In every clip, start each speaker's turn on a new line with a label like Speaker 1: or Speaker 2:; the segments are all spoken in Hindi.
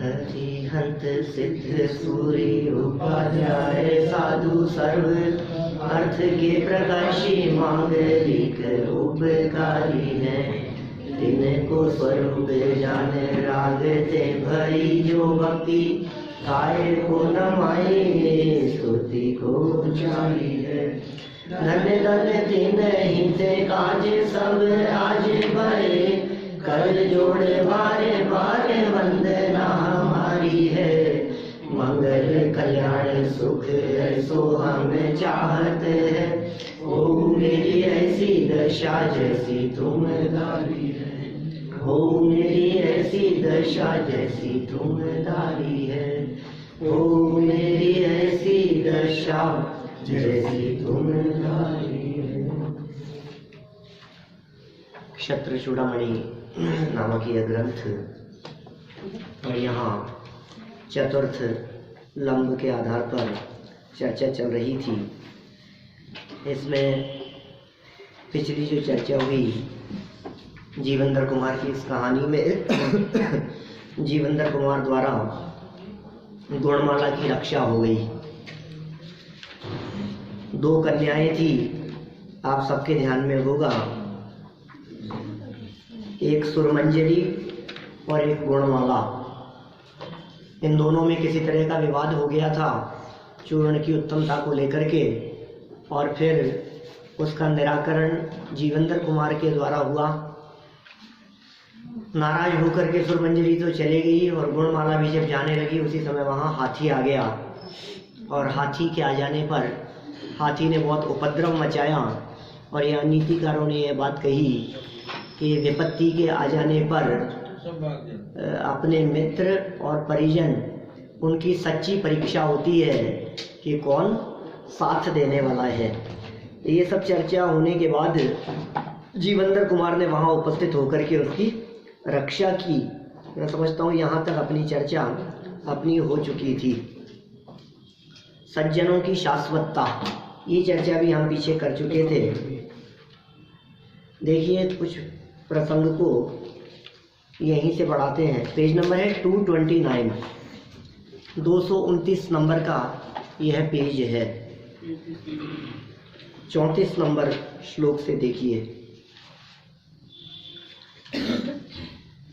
Speaker 1: हरिहंत सिद्ध सूर्य उपाध्याय साधु सर्व अर्थ के प्रकाशी मांगलिक उपकारी है। तिनको स्वरूप जान रागते भरी जो भक्ति काय को नमाए स्तुति को जारी है। धन धन दिन हिते काज सब आज भरे कर जोड़े बारे बारे वंदना हमारी है। मंगल कल्याण सुख ऐसो हम चाहते हैं। ओ मेरी ऐसी दशा जैसी तुम दारी है। ओ मेरी ऐसी दशा जैसी तुम दारी है। ओ मेरी ऐसी दशा जैसी तुम दारी है। क्षत्र चूड़ामणि नामक यह ग्रंथ और यहाँ चतुर्थ लंब के आधार पर चर्चा चल रही थी। इसमें पिछली जो चर्चा हुई जीवेंद्र कुमार की इस कहानी में जीवेंद्र कुमार द्वारा गुणमाला की रक्षा हो गई। दो कन्याएं थी, आप सबके ध्यान में होगा, एक सुरमंजरी और एक गुणमाला। इन दोनों में किसी तरह का विवाद हो गया था चूर्ण की उत्तमता को लेकर के, और फिर उसका निराकरण जीवेंद्र कुमार के द्वारा हुआ। नाराज होकर के सुरमंजरी तो चली गई और गुणमाला भी जब जाने लगी उसी समय वहाँ हाथी आ गया, और हाथी के आ जाने पर हाथी ने बहुत उपद्रव मचाया। और यह नीतिकारों ने यह बात कही कि विपत्ति के आ जाने पर अपने मित्र और परिजन उनकी सच्ची परीक्षा होती है कि कौन साथ देने वाला है। ये सब चर्चा होने के बाद जीवेंद्र कुमार ने वहाँ उपस्थित होकर के उसकी रक्षा की। मैं समझता हूँ यहाँ तक अपनी चर्चा अपनी हो चुकी थी। सज्जनों की शाश्वतता, ये चर्चा भी हम पीछे कर चुके थे। देखिए कुछ प्रसंग को यहीं से बढ़ाते हैं। पेज नंबर है 229, 229 नंबर का यह पेज है। 34 नंबर श्लोक से देखिए।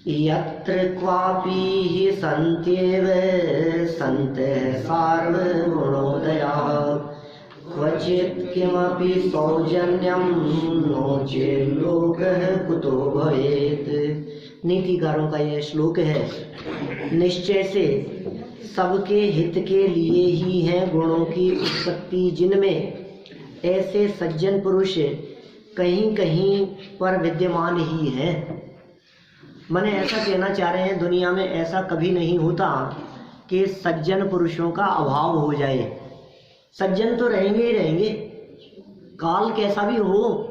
Speaker 1: यत्र क्वापि हि सन्त्येव सन्तः सार्वगुणोदयाः क्वचित् किमपि सौजन्यं नो चेत् लोकः कुतो भवेत्। नीतिकारों का यह श्लोक है। निश्चय से सबके हित के लिए ही है गुणों की उत्पत्ति, जिनमें ऐसे सज्जन पुरुष कहीं कहीं पर विद्यमान ही है। मैंने ऐसा कहना चाह रहे हैं, दुनिया में ऐसा कभी नहीं होता कि सज्जन पुरुषों का अभाव हो जाए। सज्जन तो रहेंगे ही रहेंगे, काल कैसा भी हो,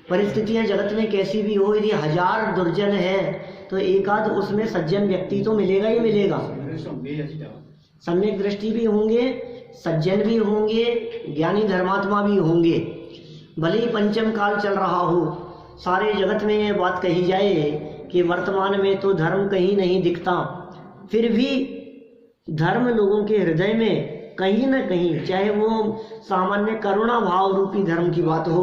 Speaker 1: परिस्थितियां जगत में कैसी भी हो, यदि 1000 दुर्जन है तो एक आध उसमें सज्जन व्यक्ति तो मिलेगा ही मिलेगा। सम्यक दृष्टि भी होंगे, सज्जन भी होंगे, ज्ञानी धर्मात्मा भी होंगे। भले ही पंचम काल चल रहा हो, सारे जगत में ये बात कही जाए कि वर्तमान में तो धर्म कहीं नहीं दिखता, फिर भी धर्म लोगों के हृदय में कहीं न कहीं, चाहे वो सामान्य करुणा भाव रूपी धर्म की बात हो,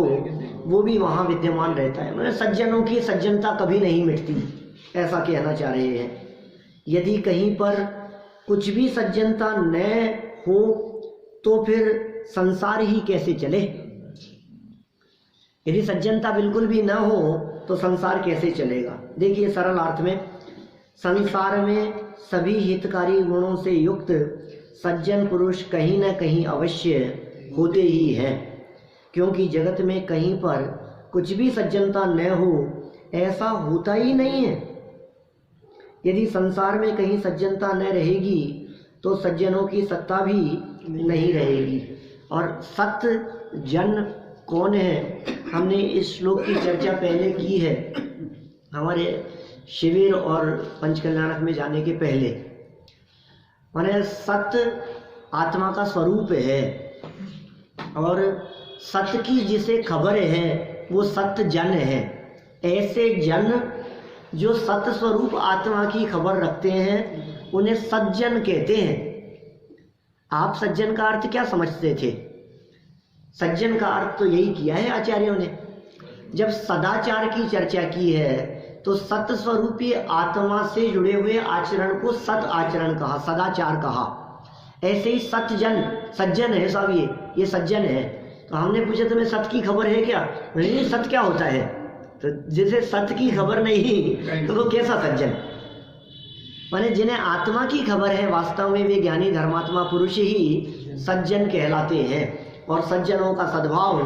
Speaker 1: वो भी वहाँ विद्यमान रहता है। मतलब सज्जनों की सज्जनता कभी नहीं मिटती, ऐसा कहना चाह रहे हैं। यदि कहीं पर कुछ भी सज्जनता न हो तो फिर संसार ही कैसे चले। यदि सज्जनता बिल्कुल भी न हो तो संसार कैसे चलेगा। देखिए सरल अर्थ में, संसार में सभी हितकारी गुणों से युक्त सज्जन पुरुष कहीं न कहीं अवश्य होते ही हैं, क्योंकि जगत में कहीं पर कुछ भी सज्जनता न हो ऐसा होता ही नहीं है। यदि संसार में कहीं सज्जनता न रहेगी तो सज्जनों की सत्ता भी नहीं रहेगी। और सत्य जन कौन है, हमने इस श्लोक की चर्चा पहले की है हमारे शिविर और पंचकल्याणक में जाने के पहले। माने सत्य आत्मा का स्वरूप है, और सत्य की जिसे खबर है वो सत्य जन है। ऐसे जन जो सत स्वरूप आत्मा की खबर रखते हैं उन्हें सज्जन कहते हैं। आप सज्जन का अर्थ क्या समझते थे? सज्जन का अर्थ तो यही किया है आचार्यों ने। जब सदाचार की चर्चा की है तो सत स्वरूपी आत्मा से जुड़े हुए आचरण को सत आचरण कहा, सदाचार कहा। ऐसे ही सज्जन, सज्जन है साहब, ये सज्जन है। तो हमने पूछा तुम्हें सत की खबर है क्या? नहीं, सत क्या होता है? तो जिसे सत की खबर नहीं तो वो कैसा सज्जन? माने जिन्हें आत्मा की खबर है वास्तव में वे ज्ञानी धर्मात्मा पुरुष ही सज्जन कहलाते हैं। और सज्जनों का सद्भाव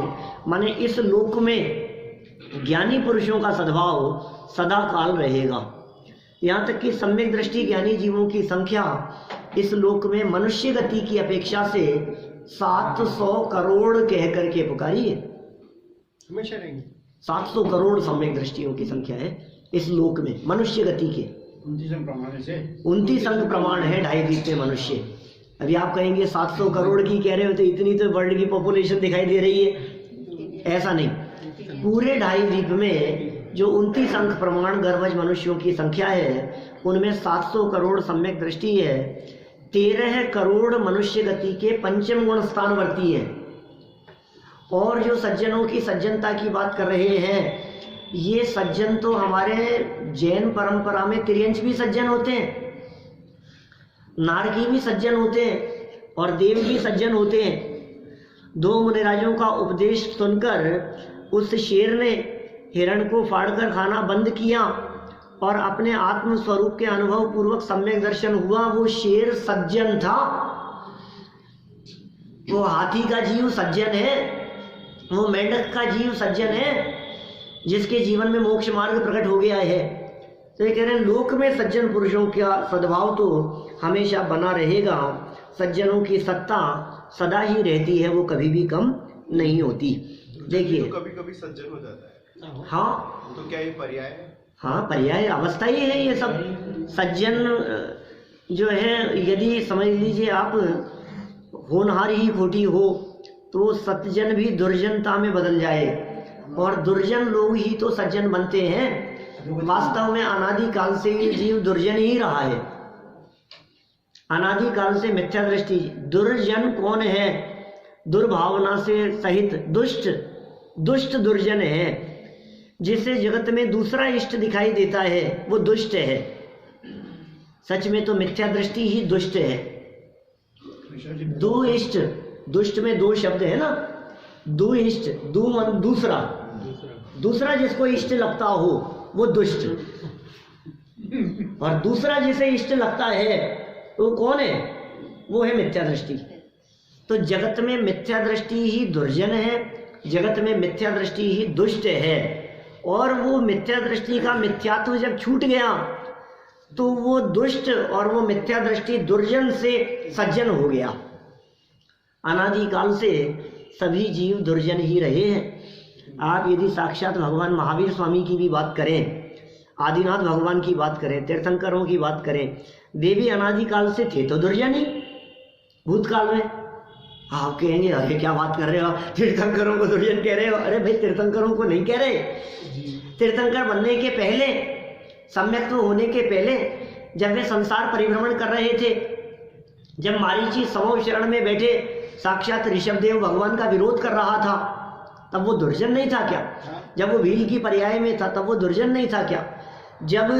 Speaker 1: माने इस लोक में ज्ञानी पुरुषों का सद्भाव सदा काल रहेगा। यहाँ तक कि सम्यक दृष्टि ज्ञानी जीवों की संख्या इस लोक में मनुष्य गति की अपेक्षा से 700 करोड़ कह करके पुकारी है। हमेशा रहेंगे 700 करोड़ सम्यक दृष्टियों की संख्या है इस लोक में मनुष्य गति के। 29 अंग प्रमाण है 2.5 द्वीप में मनुष्य। अभी आप कहेंगे 700 करोड़ की कह रहे हो तो इतनी तो वर्ल्ड की पॉपुलेशन दिखाई दे रही है। ऐसा नहीं, पूरे 2.5 द्वीप में जो 29 अंक प्रमाण गर्भज मनुष्यों की संख्या है उनमें 700 करोड़ सम्यक दृष्टि है। 13 करोड़ मनुष्य गति के पंचम गुण स्थानवर्ती है। और जो सज्जनों की सज्जनता की बात कर रहे हैं, ये सज्जन तो हमारे जैन परंपरा में तिर्यंच भी सज्जन होते हैं, नारकी भी सज्जन होते हैं और देव भी सज्जन होते हैं। 2 मुनिराजों का उपदेश सुनकर उस शेर ने हिरण को फाड़कर खाना बंद किया और अपने आत्म स्वरूप के अनुभव पूर्वक सम्यक दर्शन हुआ। वो शेर सज्जन था। वो हाथी का जीव सज्जन है, वो मेंढक का जीव सज्जन है जिसके जीवन में मोक्ष मार्ग प्रकट हो गया है। तो ये कह रहे हैं लोक में सज्जन पुरुषों का सद्भाव तो हमेशा बना रहेगा। सज्जनों की सत्ता सदा ही रहती है, वो कभी भी कम नहीं होती। देखिए
Speaker 2: तो कभी कभी सज्जन हो जाता है।
Speaker 1: हाँ,
Speaker 2: तो क्या ये पर्याय है?
Speaker 1: हाँ, पर्याय अवस्था ही है ये सब। सज्जन जो है, यदि समझ लीजिए आप होनहार ही खोटी हो तो सज्जन भी दुर्जनता में बदल जाए और दुर्जन लोग ही तो सज्जन बनते हैं। वास्तव में अनादि काल से ये जीव दुर्जन ही रहा है। अनादि काल से मिथ्या दृष्टि। दुर्जन कौन है? दुर्भावना से सहित दुष्ट दुर्जन है। जिसे जगत में दूसरा इष्ट दिखाई देता है वो दुष्ट है। सच में तो मिथ्या दृष्टि ही दुष्ट है। 2 इष्ट, दुष्ट में 2 शब्द है ना, 2 इष्ट, दूसरा जिसको इष्ट लगता हो वो दुष्ट, और दूसरा जिसे इष्ट लगता है वो कौन है? वो है मिथ्या दृष्टि। तो जगत में मिथ्या दृष्टि ही दुर्जन है, जगत में मिथ्या दृष्टि ही दुष्ट है। और वो मिथ्या दृष्टि का मिथ्यात्व जब छूट गया तो वो दुष्ट और वो मिथ्या दृष्टि दुर्जन से सज्जन हो गया। अनादि काल से सभी जीव दुर्जन ही रहे हैं। आप यदि साक्षात भगवान महावीर स्वामी की भी बात करें, आदिनाथ भगवान की बात करें, तीर्थंकरों की बात करें, देवी अनादि काल से थे तो दुर्जन ही भूतकाल में। आप कहेंगे अरे क्या बात कर रहे हो, तीर्थंकरों को दुर्जन कह रहे हो? अरे भाई, तीर्थंकरों को नहीं कह रहे। तीर्थंकर बनने के पहले, सम्यक्त्व होने के पहले, जब वे संसार परिभ्रमण कर रहे थे, जब मारीची समो शरण में बैठे साक्षात ऋषभदेव भगवान का विरोध कर रहा था, तब वो दुर्जन नहीं था क्या? जब वो भील की पर्याय में था तब वो दुर्जन नहीं था क्या? जब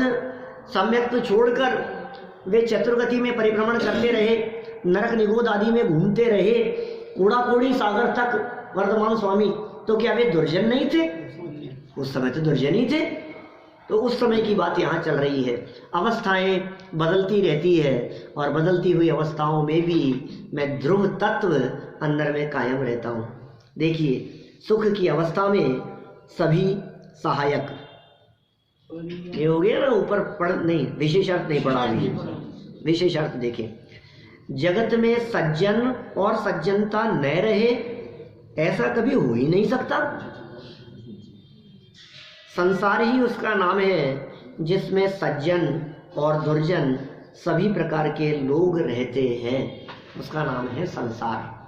Speaker 1: सम्यक्त्व छोड़कर वे चतुर्गति में परिभ्रमण करते रहे, नरक निगोद आदि में घूमते रहे, कूड़ा कोड़ी सागर तक वर्धमान स्वामी, तो क्या वे दुर्जन नहीं थे? उस समय तो दुर्जन ही थे। तो उस समय की बात यहाँ चल रही है। अवस्थाएं बदलती रहती है और बदलती हुई अवस्थाओं में भी मैं ध्रुव तत्व अंदर में कायम रहता हूँ। देखिए, सुख की अवस्था में सभी सहायक, ये हो गया ना, ऊपर पढ़ नहीं, विशेषार्थ नहीं पढ़ा अभी, विशेषार्थ देखें। जगत में सज्जन और सज्जनता न रहे ऐसा कभी हो ही नहीं सकता। संसार ही उसका नाम है जिसमें सज्जन और दुर्जन सभी प्रकार के लोग रहते हैं, उसका नाम है संसार।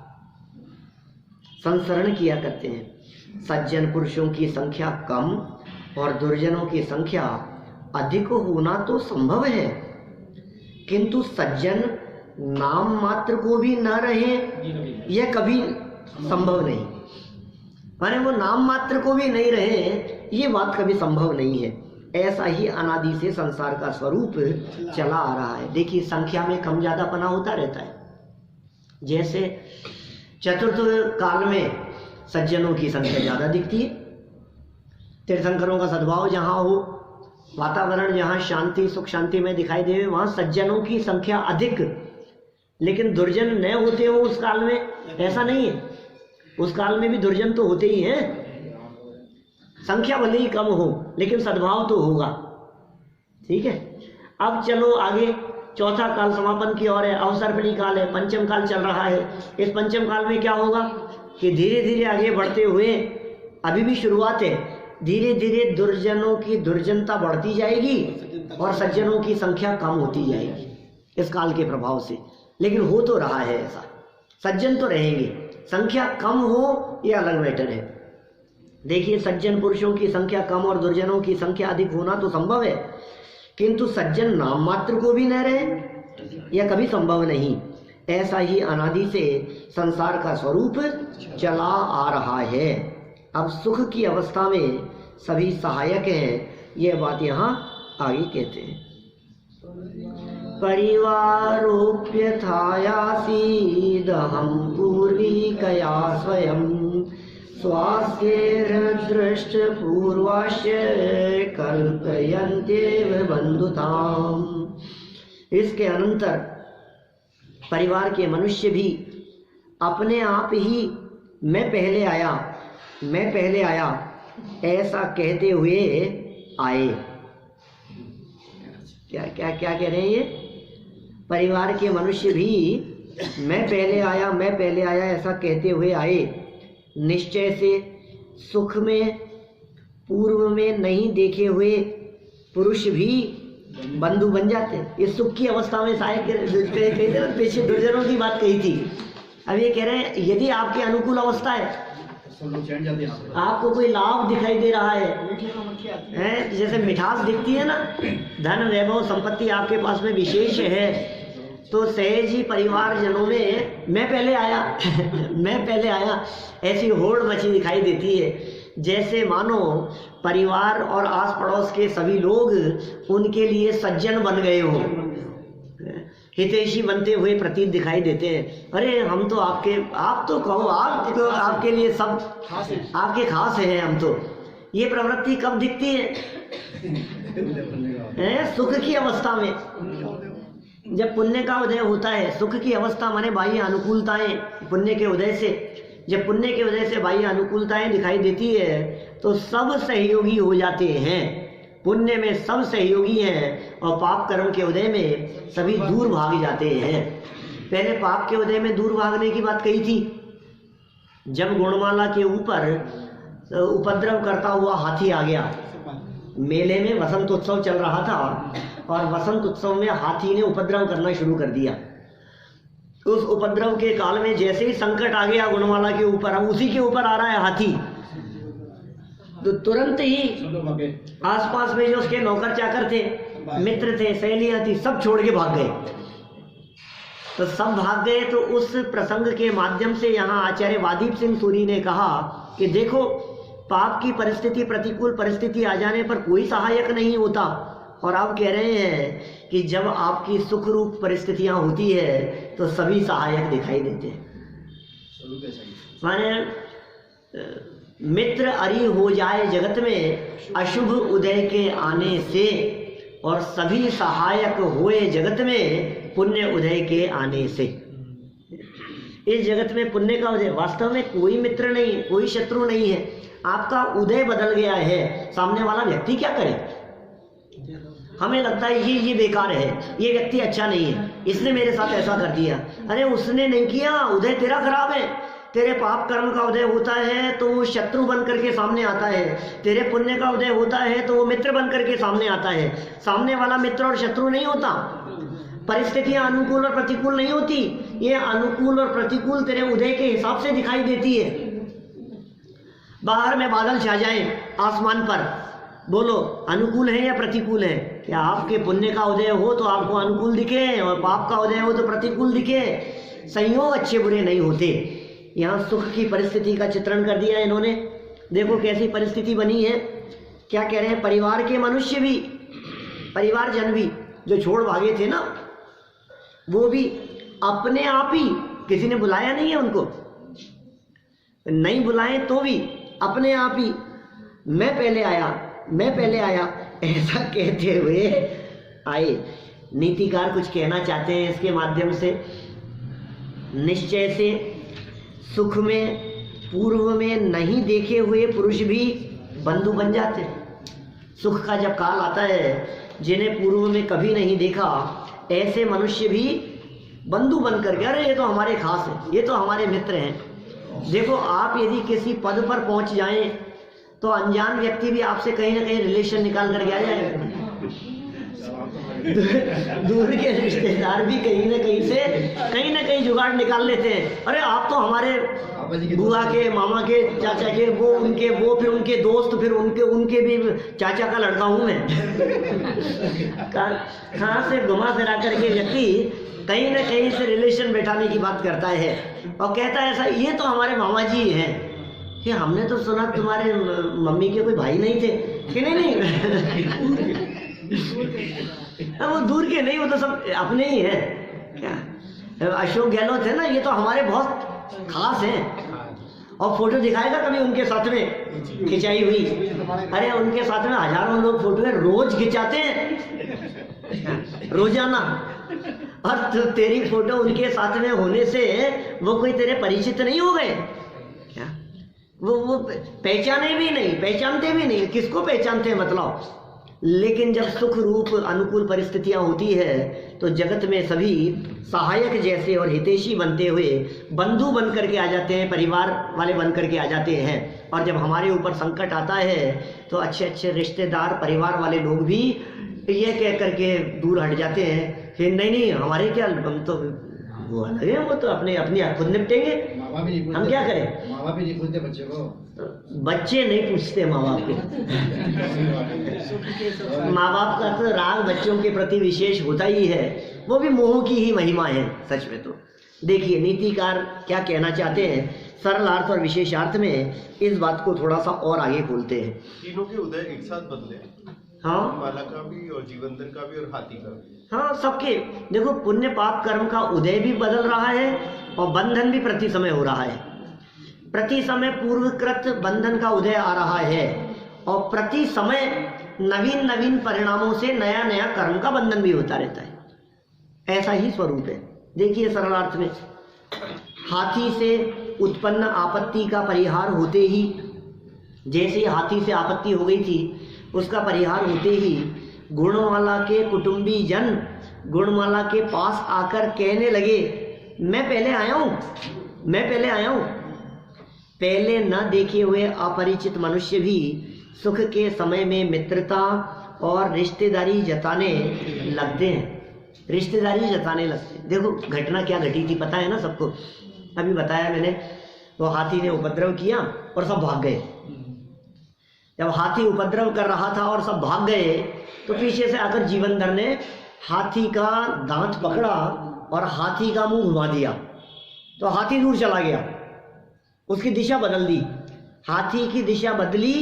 Speaker 1: संसरण किया करते हैं। सज्जन पुरुषों की संख्या कम और दुर्जनों की संख्या अधिक होना तो संभव है, किंतु सज्जन नाम मात्र को भी न रहे यह कभी संभव नहीं। माने वो नाम मात्र को भी नहीं रहे, ये बात कभी संभव नहीं है। ऐसा ही अनादि से संसार का स्वरूप चला आ रहा है। देखिए संख्या में कम ज्यादापना होता रहता है। जैसे चतुर्थ काल में सज्जनों की संख्या ज्यादा दिखती है, तीर्थंकरों का सद्भाव जहाँ हो, वातावरण जहाँ शांति सुख शांति में दिखाई दे, वहाँ सज्जनों की संख्या अधिक। लेकिन दुर्जन न होते हो उस काल में, ऐसा नहीं है। उस काल में भी दुर्जन तो होते ही हैं, संख्या भले ही कम हो लेकिन सद्भाव तो होगा। ठीक है, अब चलो आगे चौथा काल समापन की ओर है, अवसर्पिणी काल है, पंचम काल चल रहा है। इस पंचम काल में क्या होगा कि धीरे धीरे आगे बढ़ते हुए, अभी भी शुरुआत है, धीरे धीरे दुर्जनों की दुर्जनता बढ़ती जाएगी और सज्जनों की संख्या कम होती जाएगी इस काल के प्रभाव से। लेकिन हो तो रहा है ऐसा, सज्जन तो रहेंगे, संख्या कम हो यह अलग मैटर है। देखिए सज्जन पुरुषों की संख्या कम और दुर्जनों की संख्या अधिक होना तो संभव है, किंतु सज्जन नाम मात्र को भी न रहे यह कभी संभव नहीं। ऐसा ही अनादि से संसार का स्वरूप चला आ रहा है। अब सुख की अवस्था में सभी सहायक हैं, यह बात यहाँ आगे कहते हैं। परिवारोप्यथायासीदहं पूर्विकया स्वयं स्वास्थ्य दृष्ट पूर्वाश्य कल्पयन्त्येव बन्धुताम्। इसके अनंतर परिवार के मनुष्य भी अपने आप ही मैं पहले आया ऐसा कहते हुए आए। क्या क्या क्या कह रहे हैं ये? परिवार के मनुष्य भी मैं पहले आया ऐसा कहते हुए आए। निश्चय से सुख में पूर्व में नहीं देखे हुए पुरुष भी बंधु बन जाते हैं। इस सुख की अवस्था में शायद पीछे दुर्जनों की बात कही थी, अब ये कह रहे हैं यदि आपके अनुकूल अवस्था है, आपको कोई लाभ दिखाई दे रहा है, जैसे मिठास दिखती है ना, धन वैभव संपत्ति आपके पास में विशेष है, तो सहज ही परिवार जनों में मैं पहले आया ऐसी होड़ मची दिखाई देती है। जैसे मानो परिवार और आस पड़ोस के सभी लोग उनके लिए सज्जन बन गए हों, हितैषी बनते हुए प्रतीत दिखाई देते हैं। अरे हम तो आप तो कहो, आप तो आपके लिए सब आपके खास हैं हम तो। ये प्रवृत्ति कब दिखती है? सुख की अवस्था में, जब पुण्य का उदय होता है। सुख की अवस्था माने बाह्य अनुकूलताएं, पुण्य के उदय से, जब पुण्य के उदय से बाह्य अनुकूलताएं दिखाई देती है तो सब सहयोगी हो जाते हैं। पुण्य में सब सहयोगी हैं और पाप कर्म के उदय में सभी दूर भाग जाते हैं। पहले पाप के उदय में दूर भागने की बात कही थी, जब गुणमाला के ऊपर उपद्रव करता हुआ हाथी आ गया। मेले में वसंत उत्सव चल रहा था और वसंत उत्सव में हाथी ने उपद्रव करना शुरू कर दिया। उस उपद्रव के काल में जैसे ही संकट आ गया गुणमाला के ऊपर, अब उसी के ऊपर आ रहा है हाथी, तो तुरंत ही आसपास में जो उसके नौकर चाकर थे, मित्र थे, सहेलियां थी, सब छोड़ के भाग गए। तो सब भाग गए। तो उस प्रसंग के माध्यम से यहाँ आचार्य वादीप सिंह सूरी ने कहा कि देखो, पाप की परिस्थिति, प्रतिकूल परिस्थिति आ जाने पर कोई सहायक नहीं होता। और आप कह रहे हैं कि जब आपकी सुख रूप परिस्थितियां होती है तो सभी सहायक दिखाई देते हैं। माने मित्र अरि हो जाए जगत में अशुभ उदय के आने से, और सभी सहायक हुए जगत में पुण्य उदय के आने से। इस जगत में पुण्य का उदय, वास्तव में कोई मित्र नहीं, कोई शत्रु नहीं है, आपका उदय बदल गया है। सामने वाला व्यक्ति क्या करे? हमें लगता है ये बेकार है, ये व्यक्ति अच्छा नहीं है, इसने मेरे साथ ऐसा कर दिया। अरे उसने नहीं किया, उदय तेरा खराब है। तेरे पाप कर्म का उदय होता है तो वो शत्रु बन करके सामने आता है, तेरे पुण्य का उदय होता है तो वो मित्र बन करके सामने आता है। सामने वाला मित्र और शत्रु नहीं होता। परिस्थितियां अनुकूल और प्रतिकूल नहीं होती, ये अनुकूल और प्रतिकूल तेरे उदय के हिसाब से दिखाई देती है। बाहर में बादल छा जाए आसमान पर, बोलो, अनुकूल है या प्रतिकूल है? क्या आपके पुण्य का उदय हो तो आपको अनुकूल दिखे और पाप का उदय हो तो प्रतिकूल दिखे? संयोग अच्छे बुरे नहीं होते। यहाँ सुख की परिस्थिति का चित्रण कर दिया इन्होंने। देखो कैसी परिस्थिति बनी है। क्या कह रहे हैं, परिवार के मनुष्य भी, परिवारजन भी जो छोड़ भागे थे ना, वो भी अपने आप ही, किसी ने बुलाया नहीं है उनको, नहीं बुलाए तो भी अपने आप ही मैं पहले आया ऐसा कहते हुए आए। नीतिकार कुछ कहना चाहते हैं इसके माध्यम से। निश्चय से सुख में पूर्व में नहीं देखे हुए पुरुष भी बंधु बन जाते हैं। सुख का जब काल आता है, जिन्हें पूर्व में कभी नहीं देखा, ऐसे मनुष्य भी बंधु बन करके, अरे ये तो हमारे खास है, ये तो हमारे मित्र हैं। देखो आप यदि किसी पद पर पहुंच जाएं तो अनजान व्यक्ति भी आपसे कहीं ना कहीं रिलेशन निकाल करके आ जाएगा। दूर के रिश्तेदार भी कहीं ना कहीं जुगाड़ निकाल लेते हैं। अरे आप तो हमारे बुआ के, मामा के, चाचा के, वो फिर उनके दोस्त, फिर उनके भी चाचा का लड़का हूं मैं। कहाँ से घुमा फिरा करके व्यक्ति कहीं ना कहीं से रिलेशन बैठाने की बात करता है और कहता है ऐसा, ये तो हमारे मामा जी हैं। कि हमने तो सुना तुम्हारे मम्मी के कोई भाई नहीं थे। कि नहीं वो दूर के नहीं, वो तो सब अपने ही हैं। क्या अशोक गहलोत है ना, ये तो हमारे बहुत खास हैं। और फोटो दिखाएगा कभी उनके साथ में खिंचाई हुई, अरे उनके साथ में हजारों लोग फोटो रोज खिंचाते हैं, रोजाना। और तेरी फोटो उनके साथ में होने से वो कोई तेरे परिचित नहीं हो गए क्या? वो पहचानते भी नहीं, किसको पहचानते हैं मतलब। लेकिन जब सुख रूप अनुकूल परिस्थितियां होती है तो जगत में सभी सहायक जैसे और हितैषी बनते हुए बंधु बन करके आ जाते हैं, परिवार वाले बन करके आ जाते हैं। और जब हमारे ऊपर संकट आता है तो अच्छे अच्छे रिश्तेदार, परिवार वाले लोग भी ये कह करके दूर हट जाते हैं कि नहीं हमारे क्या, हम तो वो अलग है, वो तो अपने खुद निपटेंगे, हम क्या करें।
Speaker 3: माँ बाप ही नहीं पूछते बच्चे को,
Speaker 1: बच्चे नहीं पूछते माँ बाप के। माँ बाप का तो राग बच्चों के प्रति विशेष होता ही है, वो भी मोह की ही महिमा है सच में। तो देखिए नीतिकार क्या कहना चाहते हैं, सरल अर्थ और विशेषार्थ में इस बात को थोड़ा सा और आगे खोलते हैं।
Speaker 2: तीनों के उदय एक साथ बदले,
Speaker 1: हाँ,
Speaker 2: माला का भी और जीवनधर का भी और हाथी का भी।
Speaker 1: हाँ, सबके देखो पुण्य पाप कर्म का उदय भी बदल रहा है और बंधन भी प्रति समय हो रहा है। प्रति समय पूर्वकृत बंधन का उदय आ रहा है और प्रति समय नवीन नवीन परिणामों से नया नया कर्म का बंधन भी होता रहता है। ऐसा ही स्वरूप है। देखिए सरलार्थ में, हाथी से उत्पन्न आपत्ति का परिहार होते ही, जैसे हाथी से आपत्ति हो गई थी उसका परिहार होते ही गुणमाला के कुटुंबी जन गुणमाला के पास आकर कहने लगे, मैं पहले आया हूँ। पहले न देखे हुए अपरिचित मनुष्य भी सुख के समय में मित्रता और रिश्तेदारी जताने लगते हैं। देखो घटना क्या घटी थी पता है ना सबको, अभी बताया मैंने। तो हाथी ने उपद्रव किया और सब भाग गए। जब हाथी उपद्रव कर रहा था और सब भाग गए तो पीछे से आकर जीवनधर ने हाथी का दांत पकड़ा और हाथी का मुंह घुमा दिया, तो हाथी दूर चला गया, उसकी दिशा बदल दी। हाथी की दिशा बदली,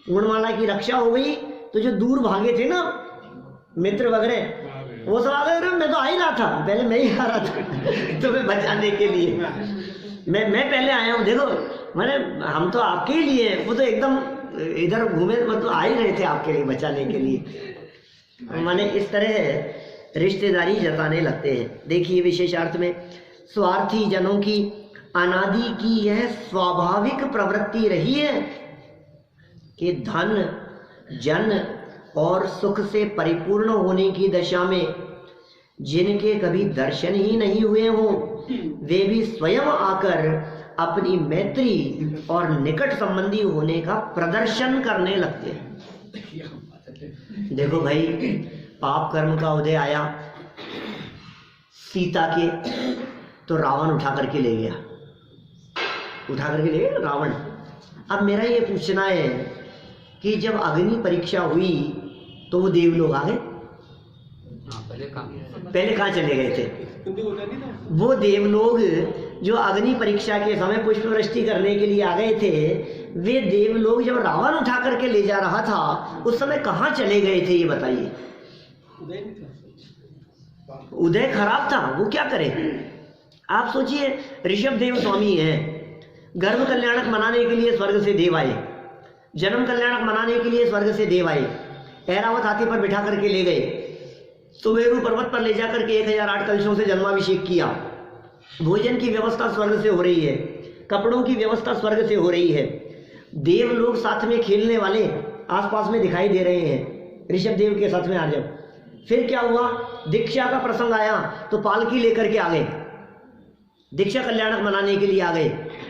Speaker 1: गुणमाला की रक्षा हो गई। तो जो दूर भागे थे ना मित्र वगैरह, वो सब आ गए। मैं तो आ ही रहा था, पहले मैं ही आ रहा था तुम्हें बचाने के लिए। मैं पहले आया हूँ। देखो मैंने, हम तो आपके ही लिए, वो तो एकदम इधर घूमे, मतलब आ ही रहे थे आपके लिए, बचाने के लिए। माने इस तरह रिश्तेदारी जताने लगते हैं। देखिए विशेषार्थ में, स्वार्थी जनों की अनादि की यह स्वाभाविक प्रवृत्ति रही है कि धन, जन और सुख से परिपूर्ण होने की दशा में जिनके कभी दर्शन ही नहीं हुए हों, वे भी स्वयं आकर अपनी मैत्री और निकट संबंधी होने का प्रदर्शन करने लगते हैं। देखो भाई, पाप कर्म का उदय आया सीता के, तो रावण उठा करके ले गया रावण। अब मेरा ये पूछना है कि जब अग्नि परीक्षा हुई तो वो देवलोग आ गए? पहले कहाँ चले गए थे? वो देवलोग जो अग्नि परीक्षा के समय पुष्प वृष्टि करने के लिए आ गए थे, वे देवलोग जब रावण उठा करके ले जा रहा था उस समय कहाँ चले गए थे ये बताइए? उदय खराब था, वो क्या करे? आप सोचिए, ऋषभ देव स्वामी हैं, गर्भ कल्याणक मनाने के लिए स्वर्ग से देव आए, जन्म कल्याणक मनाने के लिए स्वर्ग से देव आए, ऐरावत हाथी पर बिठा करके ले गए, सुमेरु पर्वत पर ले जाकर के 1008 कलशों से जन्माभिषेक किया, भोजन की व्यवस्था स्वर्ग से हो रही है, कपड़ों की व्यवस्था स्वर्ग से हो रही है, देव लोग साथ में खेलने वाले आसपास में दिखाई दे रहे हैं, ऋषभ देव के साथ में आ जाओ। फिर क्या हुआ? दीक्षा का प्रसंग आया तो पालकी लेकर के आ गए, दीक्षा कल्याणक मनाने के लिए आ गए।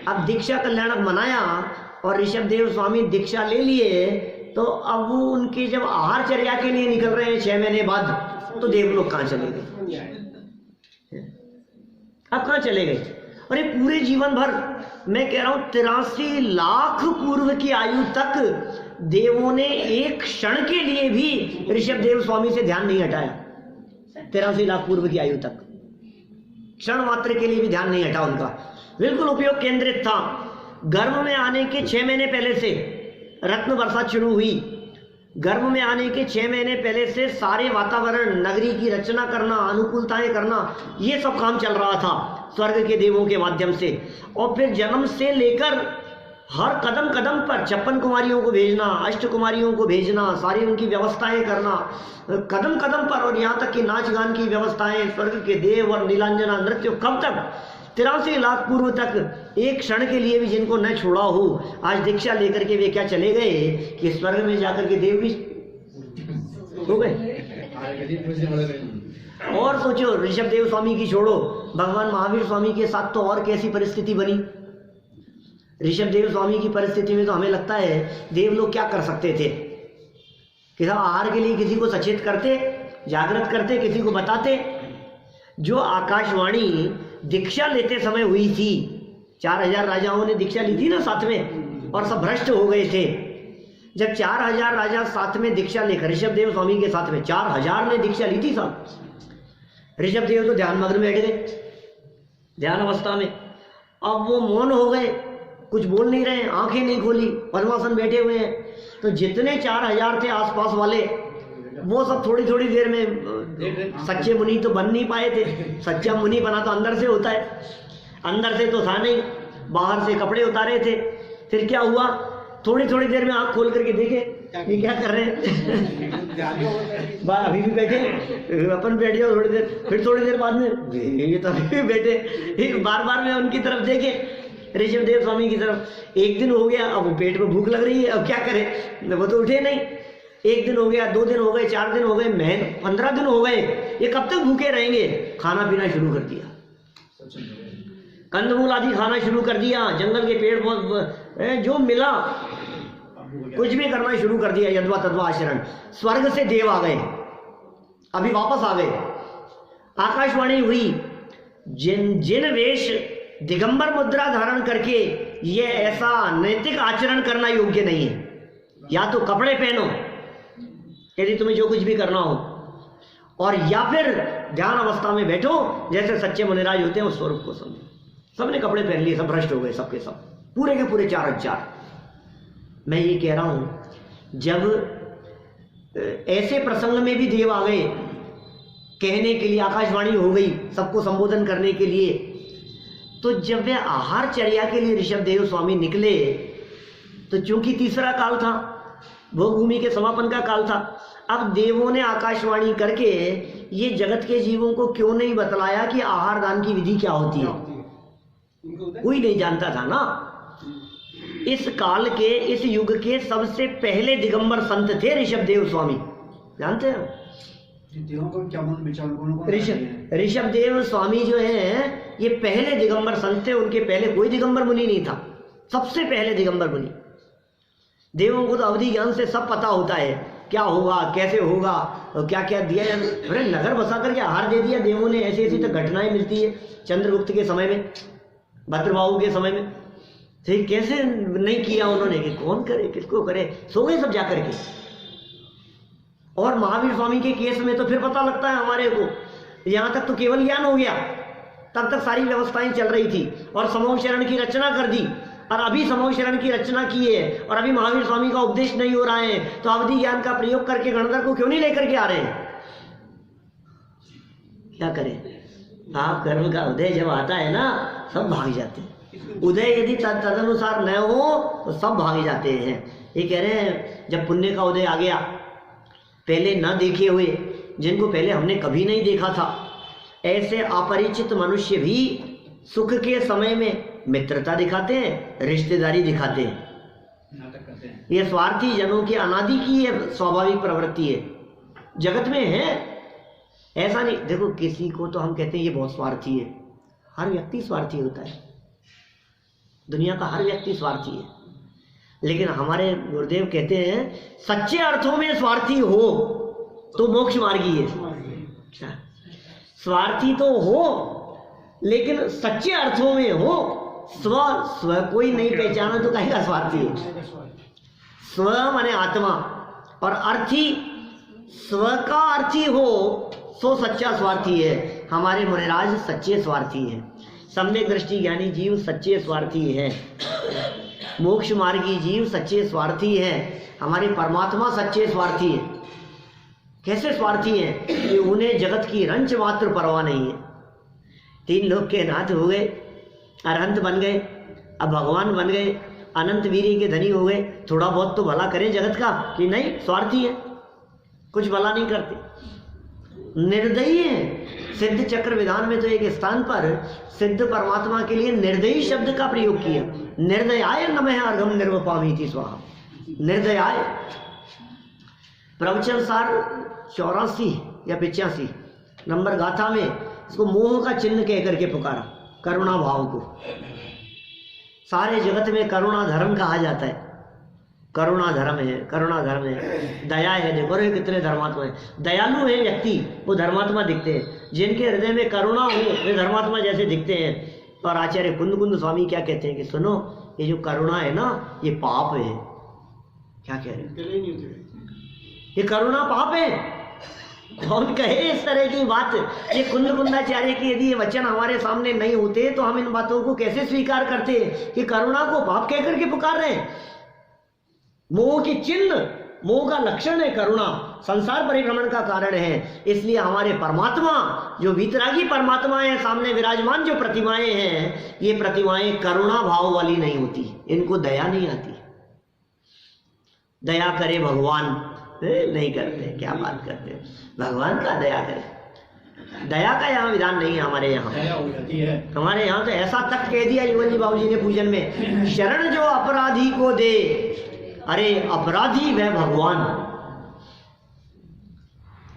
Speaker 1: अब दीक्षा कल्याणक मनाया और ऋषभ देव स्वामी दीक्षा ले लिए, तो अब वो उनके जब आहार चर्या के लिए निकल रहे हैं 6 महीने बाद, तो देवलोग कहाँ चले गए? अब कहाँ चले गए? और ये पूरे जीवन भर, मैं कह रहा हूं 83 लाख पूर्व की आयु तक देवों ने एक क्षण के लिए भी ऋषभ देव स्वामी से ध्यान नहीं हटाया। 83 लाख पूर्व की आयु तक क्षण मात्र के लिए भी ध्यान नहीं हटा उनका, बिल्कुल उपयोग केंद्रित था। गर्भ में आने के 6 महीने पहले से रत्न वर्षा शुरू हुई, गर्भ में आने के 6 महीने पहले से सारे वातावरण, नगरी की रचना करना, अनुकूलताएं करना, ये सब काम चल रहा था स्वर्ग के देवों के माध्यम से। और फिर जन्म से लेकर हर कदम कदम पर 56 कुमारियों को भेजना, 8 कुमारियों को भेजना, सारी उनकी व्यवस्थाएं करना कदम कदम पर, और यहाँ तक कि नाच गान की व्यवस्थाएं, स्वर्ग के देव और नीलांजना नृत्य, कब तक? 83 लाख पूर्व तक एक क्षण के लिए भी जिनको न छोड़ा हो, आज दीक्षा लेकर के वे क्या चले गए कि स्वर्ग में जाकर के देव भी हो गए। और सोचो, ऋषभ देव स्वामी की छोड़ो, भगवान महावीर स्वामी के साथ तो और कैसी परिस्थिति बनी। ऋषभ देव स्वामी की परिस्थिति में तो हमें लगता है देव लोग क्या कर सकते थे कि सब आहार के लिए किसी को सचेत करते, जागृत करते, किसी को बताते। जो आकाशवाणी दीक्षा लेते समय हुई थी, 4000 राजाओं ने दीक्षा ली थी ना साथ में, और सब भ्रष्ट हो गए थे। जब 4000 राजा साथ में दीक्षा लेकर, ऋषभ देव स्वामी के साथ में 4000 ने दीक्षा ली थी सब, ऋषभ देव तो ध्यान मग्न बैठ गए, ध्यान अवस्था में। अब वो मौन हो गए, कुछ बोल नहीं रहे, आंखें नहीं खोली, पद्मासन बैठे हुए हैं। तो जितने 4000 थे आसपास वाले, वो सब थोड़ी थोड़ी देर में सच्चे मुनि तो बन नहीं पाए थे। सच्चा मुनि बना तो अंदर से होता है, अंदर से तो था नहीं, बाहर से कपड़े उतारे थे। फिर क्या हुआ? थोड़ी थोड़ी देर में आंख खोल करके देखे ये क्या कर रहे हैं। अभी भी बैठे, अपन बैठ जाओ थोड़ी देर, फिर थोड़ी देर बाद में ये तो अभी भी बैठे। बार बार में उनकी तरफ देखे, ऋषभ देव स्वामी की तरफ। एक दिन हो गया, अब पेट में भूख लग रही है, अब क्या करे, वो तो उठे नहीं। 1 दिन हो गया, 2 दिन हो गए, 4 दिन हो गए, 15 दिन हो गए, ये कब तक भूखे रहेंगे? खाना पीना शुरू कर दिया, कंदमूल आदि खाना शुरू कर दिया, जंगल के पेड़ जो मिला कुछ भी करना शुरू कर दिया, यद्वा तद्वा आचरण। स्वर्ग से देव आ गए, अभी वापस आ गए। आकाशवाणी हुई, जिन वेश दिगंबर मुद्रा धारण करके ये ऐसा नैतिक आचरण करना योग्य नहीं है, या तो कपड़े पहनो यदि तुम्हें जो कुछ भी करना हो, और या फिर ध्यान अवस्था में बैठो जैसे सच्चे मुनिराज होते हैं, उस स्वरूप को समझो। सबने कपड़े पहन लिए, सब भ्रष्ट हो गए, सबके सब, पूरे के पूरे 4000। मैं ये कह रहा हूं, जब ऐसे प्रसंग में भी देव आ गए कहने के लिए, आकाशवाणी हो गई सबको संबोधन करने के लिए, तो जब वे आहार चर्या के लिए ऋषभ देव स्वामी निकले, तो चूंकि तीसरा काल था, भोगभूमि के समापन का काल था, अब देवों ने आकाशवाणी करके ये जगत के जीवों को क्यों नहीं बतलाया कि आहार दान की विधि क्या होती है? कोई नहीं जानता था ना। इस काल के, इस युग के सबसे पहले दिगंबर संत थे ऋषभ देव स्वामी, जानते हैं? ऋषभ देव स्वामी जो है ये पहले दिगंबर संत थे, उनके पहले कोई दिगंबर मुनि नहीं था, सबसे पहले दिगंबर मुनि। देवों को तो अवधि ज्ञान से सब पता होता है, क्या होगा, कैसे होगा, और क्या क्या दिया जाए। अरे नगर बसा करके आहार दे दिया देवों ने, ऐसी ऐसी तो घटनाएं मिलती है चंद्रगुप्त के समय में, भद्रबाहु के समय में, तो ये कैसे नहीं किया उन्होंने, कि कौन करे, किसको करे, सो गए सब जाकर के। और महावीर स्वामी के केस में तो फिर पता लगता है हमारे को, यहाँ तक तो केवल ज्ञान हो गया, तब तक सारी व्यवस्थाएं चल रही थी और समूह शरण की रचना कर दी, और अभी समूह शरण की रचना की है और अभी महावीर स्वामी का उपदेश नहीं हो रहा है, तो अवधि ज्ञान का प्रयोग करके गणधर को क्यों नहीं लेकर के आ रहे हैं? क्या करें, पाप कर्म का उदय जब आता है ना, सब भाग जाते हैं। उदय यदि तदनुसार न हो तो सब भाग जाते हैं। ये कह रहे हैं जब पुण्य का उदय आ गया, पहले न देखे हुए, जिनको पहले हमने कभी नहीं देखा था, ऐसे अपरिचित मनुष्य भी सुख के समय में मित्रता दिखाते हैं, रिश्तेदारी दिखाते हैं, नाटक करते हैं। ये स्वार्थी जनों के अनादि की ये स्वाभाविक प्रवृत्ति है, जगत में है। ऐसा नहीं, देखो किसी को तो हम कहते हैं ये बहुत स्वार्थी है, हर व्यक्ति स्वार्थी होता है, दुनिया का हर व्यक्ति स्वार्थी है। लेकिन हमारे गुरुदेव कहते हैं सच्चे अर्थों में स्वार्थी हो तो मोक्ष मार्गी है। स्वार्थी तो हो लेकिन सच्चे अर्थों में हो, स्व कोई नहीं पहचाना तो कहेगा स्वार्थी है। स्व माने आत्मा, और अर्थी स्व का अर्थी हो सो सच्चा स्वार्थी है। हमारे मुनिराज सच्चे स्वार्थी हैं, सम्यक दृष्टि ज्ञानी जीव सच्चे स्वार्थी हैं, मोक्ष मार्गी जीव सच्चे स्वार्थी हैं, हमारे परमात्मा सच्चे स्वार्थी हैं। कैसे स्वार्थी हैं कि उन्हें जगत की रंच मात्र परवाह नहीं है। 3 लोग के नाथ हो गए, अरहंत बन गए, अब भगवान बन गए, अनंत वीर्य के धनी हो गए, थोड़ा बहुत तो भला करें जगत का, कि नहीं, स्वार्थी है, कुछ भला नहीं करते, निर्दयी है। सिद्ध चक्र विधान में तो एक स्थान पर सिद्ध परमात्मा के लिए निर्दयी शब्द का प्रयोग किया, निर्दयाय नमः अर्घम निर्वपामीति स्वाहा। निर्दयाय प्रवचन सार 84 या 85 नंबर गाथा में इसको मोह का चिन्ह कह करके पुकारा, करुणा भाव को। सारे जगत में करुणा धर्म कहा जाता है, करुणा धर्म है, करुणा धर्म है, दया है। देखो रे कितने धर्मात्मा है, दयालु है व्यक्ति वो धर्मात्मा दिखते हैं, जिनके हृदय में करुणा हो वे धर्मात्मा जैसे दिखते हैं। और आचार्य कुंद स्वामी क्या कहते हैं कि सुनो, ये जो करुणा है ना, ये पाप है। क्या कह रहे हैं, ये करुणा पाप है? कौन कहे इस तरह की बात? ये कुंदाचार्य की यदि ये वचन हमारे सामने नहीं होते तो हम इन बातों को कैसे स्वीकार करते कि करुणा को पाप कह करके पुकार रहे हैं। मोह की चिन्ह, मोह का लक्षण है करुणा, संसार परिभ्रमण का कारण है। इसलिए हमारे परमात्मा जो वीतरागी परमात्मा है, सामने विराजमान जो प्रतिमाएं हैं, ये प्रतिमाएं करुणा भाव वाली नहीं होती, इनको दया नहीं आती। दया करे भगवान, नहीं करते, क्या बात करते, भगवान का दया करे, दया का यहाँ विधान नहीं है हमारे यहाँ। हमारे यहाँ तो ऐसा तक कह दिया युगल जी बाबू जी ने पूजन में, शरण जो अपराधी को दे, अरे अपराधी वह भगवान।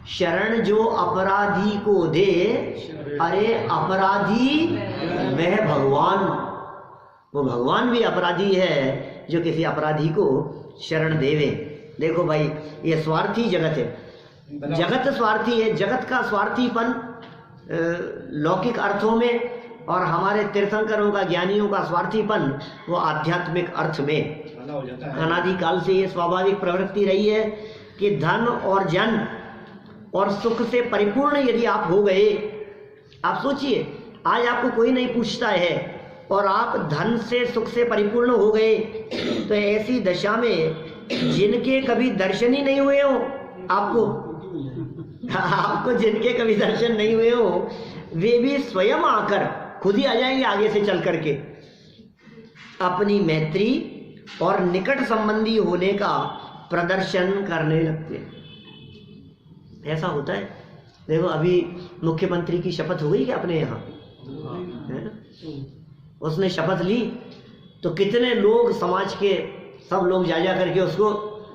Speaker 1: शरण जो अपराधी को दे, अरे अपराधी वह भगवान। वो भगवान भी अपराधी है जो किसी अपराधी को शरण देवे। देखो भाई, ये स्वार्थी जगत है, जगत स्वार्थी है। जगत का स्वार्थीपन लौकिक अर्थों में, और हमारे तीर्थंकरों का, ज्ञानियों का स्वार्थीपन वो आध्यात्मिक अर्थ में अनादिकाल से ये स्वाभाविक प्रवृत्ति रही है कि धन और जन और सुख से परिपूर्ण यदि आप हो गए, आप सोचिए आज आपको कोई नहीं पूछता है और आप धन से सुख से परिपूर्ण हो गए, तो ऐसी दशा में जिनके कभी दर्शन ही नहीं हुए हो, आपको जिनके कभी दर्शन नहीं हुए हो, वे भी स्वयं आकर खुद ही आ जाएंगे आगे से चल करके, अपनी मैत्री और निकट संबंधी होने का प्रदर्शन करने लगते हैं। ऐसा होता है। देखो अभी मुख्यमंत्री की शपथ हो गई क्या अपने यहाँ, उसने शपथ ली तो कितने लोग, समाज के सब लोग जा करके उसको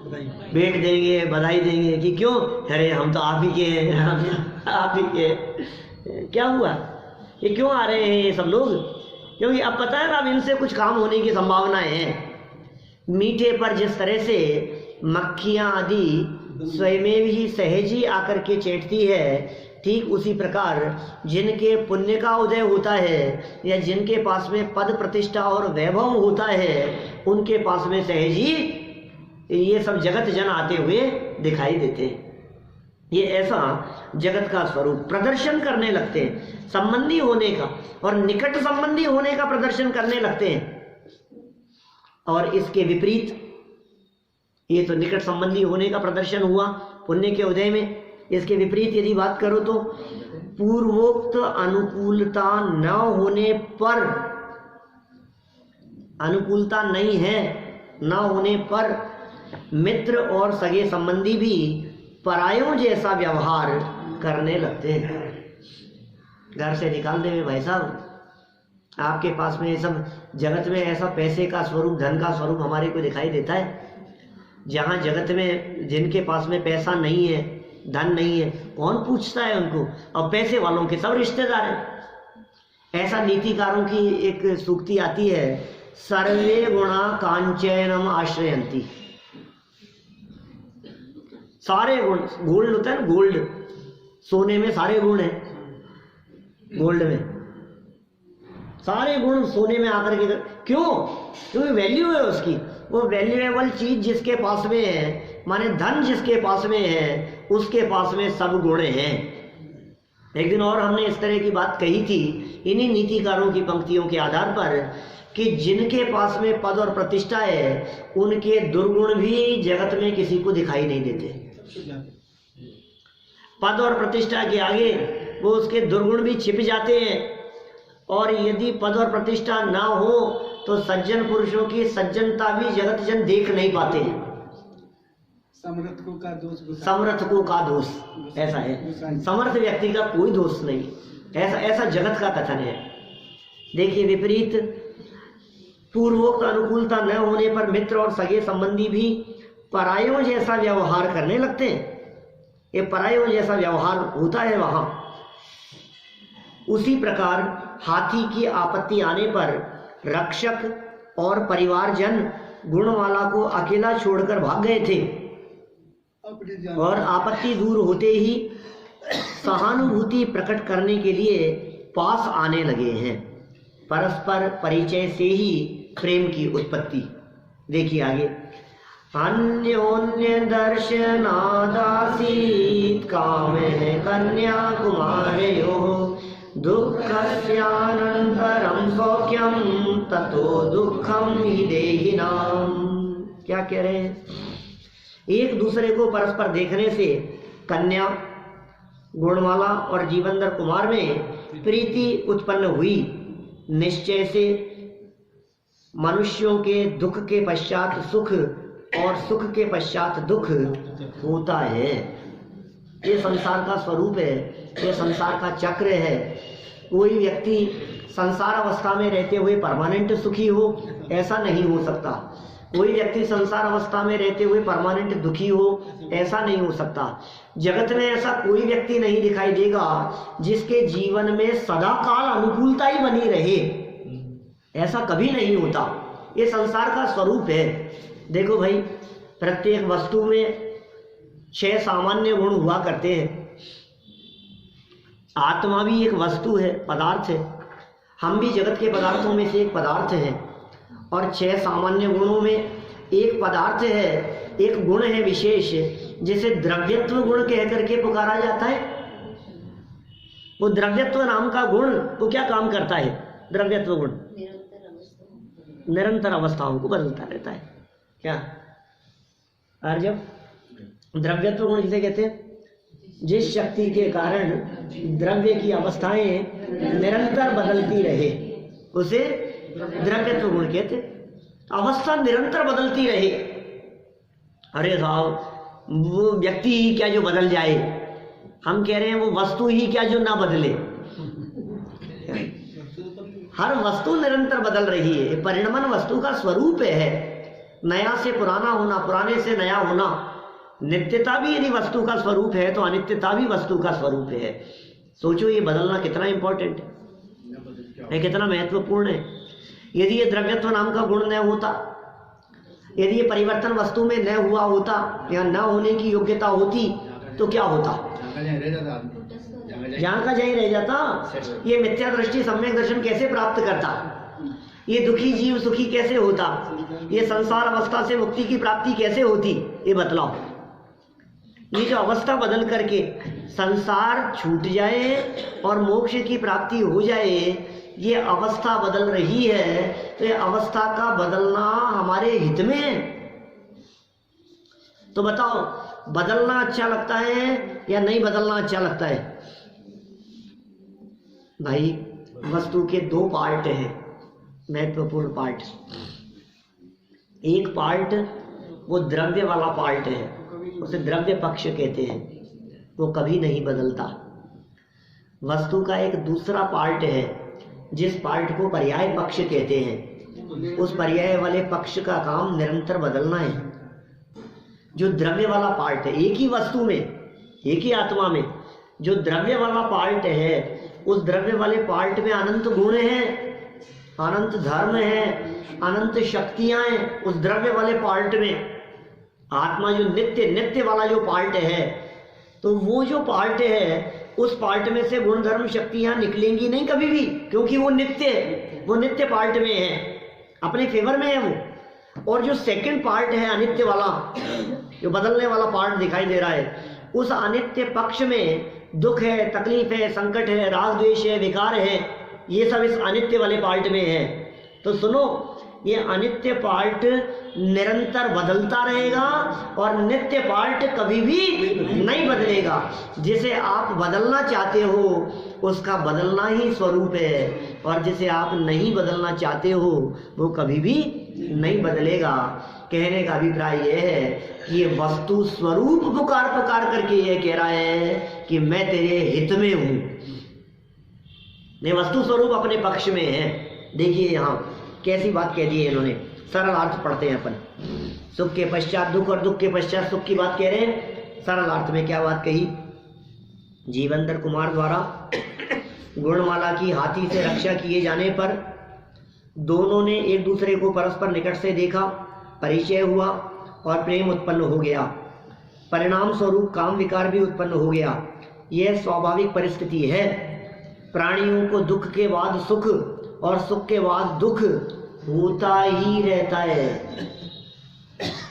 Speaker 1: भेंट देंगे, बधाई देंगे कि क्यों, अरे हम तो आप ही के हैं, आप ही के। क्या हुआ, ये क्यों आ रहे हैं ये सब लोग? क्योंकि अब पता है ना, अब इनसे कुछ काम होने की संभावनाएं हैं। मीठे पर जिस तरह से मक्खियां आदि स्वयं ही सहज ही आकर के चेटती है, ठीक उसी प्रकार जिनके पुण्य का उदय होता है या जिनके पास में पद प्रतिष्ठा और वैभव होता है उनके पास में सहज ही ये सब जगत जन आते हुए दिखाई देते हैं। ये ऐसा जगत का स्वरूप प्रदर्शन करने लगते हैं, संबंधी होने का और निकट संबंधी होने का प्रदर्शन करने लगते हैं। और इसके विपरीत ये तो निकट संबंधी होने का प्रदर्शन हुआ पुण्य के उदय में। इसके विपरीत यदि बात करो तो पूर्वोक्त अनुकूलता न होने पर, अनुकूलता नहीं है न होने पर मित्र और सगे संबंधी भी परायों जैसा व्यवहार करने लगते हैं। घर से निकाल देंगे भाई साहब, आपके पास में ये सब जगत में ऐसा पैसे का स्वरूप धन का स्वरूप हमारे को दिखाई देता है। जहाँ जगत में जिनके पास में पैसा नहीं है धन नहीं है कौन पूछता है उनको, और पैसे वालों के सब रिश्तेदार हैं। ऐसा नीतिकारों की एक सूक्ति आती है, सर्वे गुणा कांचनम आश्रयंती। सारे गुण, गोल्ड होता है ना, गोल्ड, सोने में सारे गुण हैं, गोल्ड में सारे गुण सोने में आकर के, क्यों? क्योंकि वैल्यू है उसकी, वो वैल्यूएबल चीज जिसके पास में है, माने धन जिसके पास में है उसके पास में सब गुण हैं। एक दिन और हमने इस तरह की बात कही थी इन्हीं नीतिकारों की पंक्तियों के आधार पर कि जिनके पास में पद और प्रतिष्ठा है उनके दुर्गुण भी जगत में किसी को दिखाई नहीं देते। पद और प्रतिष्ठा के आगे वो उसके दुर्गुण भी छिप जाते हैं। और यदि पद और प्रतिष्ठा ना हो तो सज्जन पुरुषों की सज्जनता भी जगत जन देख नहीं पाते हैं। समर्थकों का दोष ऐसा है, समर्थ व्यक्ति का कोई दोष नहीं, ऐसा जगत का कथन है। देखिए विपरीत पूर्वोक्त अनुकूलता न होने पर मित्र और सगे संबंधी भी परायों जैसा व्यवहार करने लगते हैं। ये परायों जैसा व्यवहार होता है वहां। उसी प्रकार हाथी की आपत्ति आने पर रक्षक और परिवारजन गुणवाला को अकेला छोड़कर भाग गए थे और आपत्ति दूर होते ही सहानुभूति प्रकट करने के लिए पास आने लगे हैं। परस्पर परिचय से ही प्रेम की उत्पत्ति। देखिए आगे, अन्योन्य दर्शनादासीत् कामः कन्याकुमारयोः दुःखस्यानन्तरं सौख्यं ततो दुःखं हि देहिनाम्। क्या कह रहे हैं? एक दूसरे को परस्पर देखने से कन्या गुणवाला और जीवनधर कुमार में प्रीति उत्पन्न हुई। निश्चय से मनुष्यों के दुख के पश्चात सुख और सुख के पश्चात दुख होता है। ये संसार का स्वरूप है, ये संसार का चक्र है। कोई व्यक्ति संसार अवस्था में रहते हुए परमानेंट सुखी हो ऐसा नहीं हो सकता। कोई व्यक्ति संसार अवस्था में रहते हुए परमानेंट दुखी हो ऐसा नहीं हो सकता। जगत में ऐसा कोई व्यक्ति नहीं दिखाई देगा जिसके जीवन में सदा काल अनुकूलता ही बनी रहे, ऐसा कभी नहीं होता। ये संसार का स्वरूप है। देखो भाई, प्रत्येक वस्तु में 6 सामान्य गुण हुआ करते हैं। आत्मा भी एक वस्तु है, पदार्थ है। हम भी जगत के पदार्थों में से एक पदार्थ हैं और 6 सामान्य गुणों में एक पदार्थ है, एक गुण है विशेष जिसे द्रव्यत्व गुण कह करके पुकारा जाता है। वो द्रव्यत्व नाम का गुण वो क्या काम करता है? द्रव्यत्व गुण निरंतर अवस्थाओं को बदलता रहता है। क्या आर्यव? द्रव्यत्व गुण जिसे कहते हैं जिस शक्ति के कारण द्रव्य की अवस्थाएं निरंतर बदलती रहे उसे द्रव्यत्व गुण कहते हैं। अवस्था निरंतर बदलती रहे। अरे साहब, वो व्यक्ति ही क्या जो बदल जाए, हम कह रहे हैं वो वस्तु ही क्या जो ना बदले। हर वस्तु निरंतर बदल रही है। परिणमन वस्तु का स्वरूप है, नया से पुराना होना, पुराने से नया होना। नित्यता भी यदि वस्तु का स्वरूप है तो अनित्यता भी वस्तु का स्वरूप है। सोचो ये बदलना कितना इंपॉर्टेंट है, कितना महत्वपूर्ण है। यदि ये द्रव्यत्व नाम का गुण न होता, यदि ये परिवर्तन वस्तु में न हुआ होता या न होने की योग्यता होती तो क्या होता? जहाँ का जहीं रह जाता। ये मिथ्या दृष्टि सम्यक दर्शन कैसे प्राप्त करता? ये दुखी जीव सुखी कैसे होता? ये संसार अवस्था से मुक्ति की प्राप्ति कैसे होती? ये बतलाओ। ये जो अवस्था बदल करके संसार छूट जाए और मोक्ष की प्राप्ति हो जाए, ये अवस्था बदल रही है, तो ये अवस्था का बदलना हमारे हित में है। तो बताओ, बदलना अच्छा लगता है या नहीं बदलना अच्छा लगता है? भाई, वस्तु के दो पार्ट हैं, महत्वपूर्ण पार्ट। एक पार्ट वो द्रव्य वाला पार्ट है, उसे द्रव्य पक्ष कहते हैं, वो कभी नहीं बदलता। वस्तु का एक दूसरा पार्ट है जिस पार्ट को पर्याय पक्ष कहते हैं। उस पर्याय वाले पक्ष का काम निरंतर बदलना है। जो द्रव्य वाला पार्ट है, एक ही वस्तु में, एक ही आत्मा में जो द्रव्य वाला पार्ट है, उस द्रव्य वाले पार्ट में अनंत गुण हैं, अनंत धर्म है, अनंत शक्तियां हैं। उस द्रव्य वाले पार्ट में आत्मा जो नित्य वाला जो पार्ट है, तो वो जो पार्ट है, उस पार्ट में से गुण धर्म शक्तियां निकलेंगी नहीं कभी भी, क्योंकि वो नित्य पार्ट में है, अपने फेवर में है वो। और जो सेकंड पार्ट है अनित्य वाला, जो बदलने वाला पार्ट दिखाई दे रहा है, उस अनित्य पक्ष में दुख है, तकलीफ है, संकट है, राग द्वेष है, विकार है, ये सब इस अनित्य वाले पार्ट में है। तो सुनो, ये अनित्य पार्ट निरंतर बदलता रहेगा और नित्य पार्ट कभी भी नहीं बदलेगा। जिसे आप बदलना चाहते हो उसका बदलना ही स्वरूप है, और जिसे आप नहीं बदलना चाहते हो वो कभी भी नहीं बदलेगा। कहने का अभिप्राय यह है कि ये वस्तु स्वरूप पुकार करके ये कह रहा है कि मैं तेरे हित में हूं। ये वस्तु स्वरूप अपने पक्ष में है। देखिए यहाँ कैसी बात कह दी है इन्होंने। सरल अर्थ पढ़ते हैं अपन। सुख के पश्चात दुख और दुख के पश्चात सुख की बात कह रहे हैं। सरल अर्थ में क्या बात कही? जीवंतर कुमार द्वारा गुणमाला की हाथी से रक्षा किए जाने पर दोनों ने एक दूसरे को परस्पर निकट से देखा, परिचय हुआ और प्रेम उत्पन्न हो गया। परिणाम स्वरूप काम विकार भी उत्पन्न हो गया। यह स्वाभाविक परिस्थिति है। प्राणियों को दुख के बाद सुख और सुख के बाद दुख होता ही रहता है।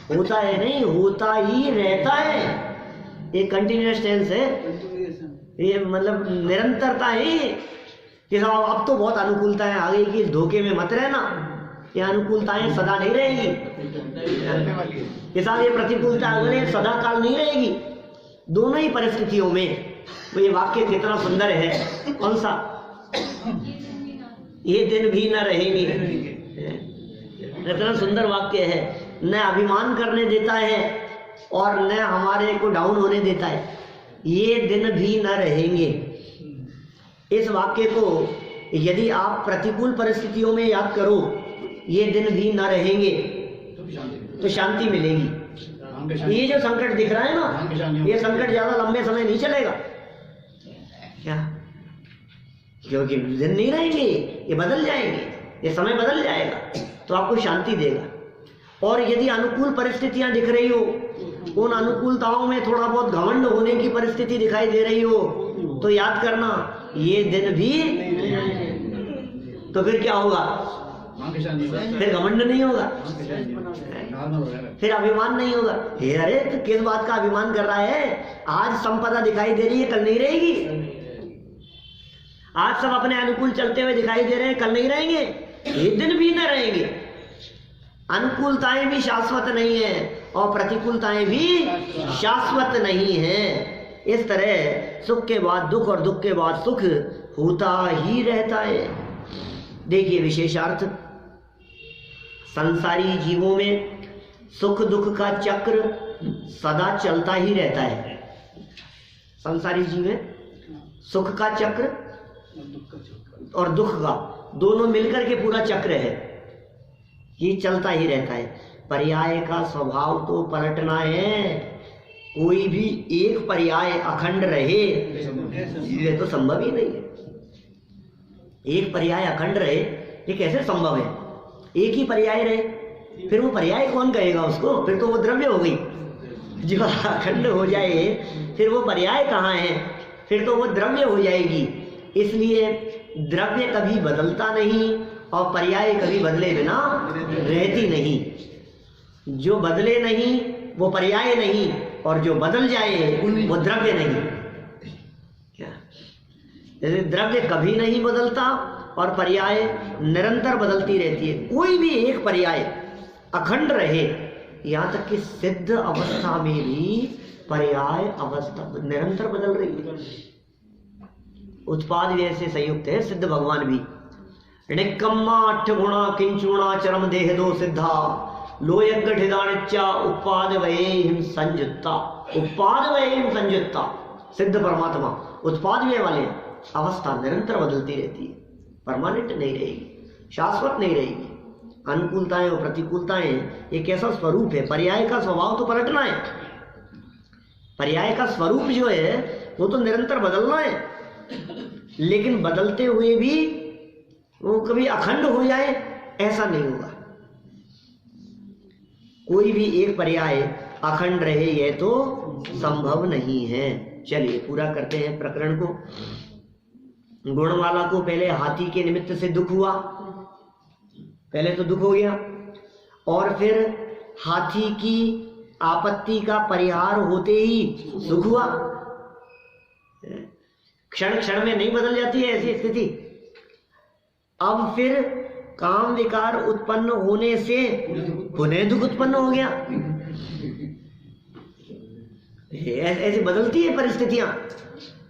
Speaker 1: होता है नहीं, होता ही रहता है। ये कंटिन्यूअस टेंस है, ये मतलब निरंतरता है कि साहब अब तो बहुत अनुकूलताएं आ गई कि इस धोखे में मत रहना, ये अनुकूलताएं सदा नहीं रहेगी। ये साहब ये प्रतिकूलता अगले सदा काल नहीं रहेगी। दोनों ही परिस्थितियों में। तो ये वाक्य कितना सुंदर है। कौन सा? ये दिन भी न रहेंगे। इतना सुंदर वाक्य है। न अभिमान करने देता है और न हमारे को डाउन होने देता है। ये दिन भी न रहेंगे। इस वाक्य को यदि आप प्रतिकूल परिस्थितियों में याद करो, ये दिन भी न रहेंगे, तो शांति मिलेगी। ये जो संकट दिख रहा है ना, ये संकट ज्यादा लंबे समय नहीं चलेगा। क्या? क्योंकि दिन नहीं रहेंगे, ये बदल जाएंगे, ये समय बदल जाएगा, तो आपको शांति देगा। और यदि अनुकूल परिस्थितियां दिख रही हो, उन अनुकूलताओं में थोड़ा बहुत घमंड होने की परिस्थिति दिखाई दे रही हो, तो याद करना ये दिन भी, तो फिर क्या होगा? फिर घमंड नहीं होगा, फिर अभिमान नहीं होगा। अरे तो किस बात का अभिमान कर रहा है? आज संपदा दिखाई दे रही है, कल नहीं रहेगी। आज सब अपने अनुकूल चलते हुए दिखाई दे रहे हैं, कल नहीं रहेंगे। एक दिन भी न रहेंगे। अनुकूलताएं भी शाश्वत नहीं है और प्रतिकूलताएं भी शाश्वत नहीं है। इस तरह सुख के बाद दुख और दुख के बाद सुख होता ही रहता है। देखिए विशेषार्थ, संसारी जीवों में सुख दुख का चक्र सदा चलता ही रहता है। संसारी जीव में सुख का चक्र और दुख का दोनों मिलकर के पूरा चक्र है, ये चलता ही रहता है। पर्याय का स्वभाव तो पलटना है। कोई भी एक पर्याय अखंड रहे ये तो संभव ही नहीं है। एक पर्याय अखंड रहे ये कैसे संभव है? एक ही पर्याय रहे, फिर वो पर्याय कौन कहेगा उसको? फिर तो वो द्रव्य हो गई। जो अखंड हो जाए फिर वो पर्याय कहाँ है? फिर तो वो द्रव्य हो जाएगी। इसलिए द्रव्य कभी बदलता नहीं और पर्याय कभी बदले बिना रहती नहीं। जो बदले नहीं वो पर्याय नहीं, और जो बदल जाए वो द्रव्य नहीं। क्या द्रव्य कभी नहीं बदलता और पर्याय निरंतर बदलती रहती है। कोई भी एक पर्याय अखंड रहे, यहाँ तक कि सिद्ध अवस्था में भी पर्याय अवस्था निरंतर बदल रही है। उत्पाद व्यय से संयुक्त है सिद्ध भगवान भी। निकम्मा अठ गुणा किंचुणा चरम देह दो सिद्धा लोयगठिदानिच्या उत्पाद व्यय संयुक्ता। उत्पाद व्यय संयुक्ता सिद्ध परमात्मा उत्पाद व्यय वाले अवस्था निरंतर बदलती रहती है, परमानेंट नहीं रहेगी, शाश्वत नहीं रहेगी। अनुकूलताएं और प्रतिकूलताएं एक ऐसा स्वरूप है। पर्याय का स्वभाव तो पलटना है, पर्याय का स्वरूप जो है वो तो निरंतर बदलना है, लेकिन बदलते हुए भी वो कभी अखंड हो जाए ऐसा नहीं होगा। कोई भी एक पर्याय अखंड रहे यह तो संभव नहीं है। चलिए पूरा करते हैं प्रकरण को। गुणमाला को पहले हाथी के निमित्त से दुख हुआ, पहले तो दुख हो गया, और फिर हाथी की आपत्ति का परिहार होते ही सुख हुआ। क्षण क्षण में नहीं बदल जाती है ऐसी स्थिति। अब फिर काम विकार उत्पन्न होने से पुनः दुख उत्पन्न हो गया। ऐसे बदलती है परिस्थितियां।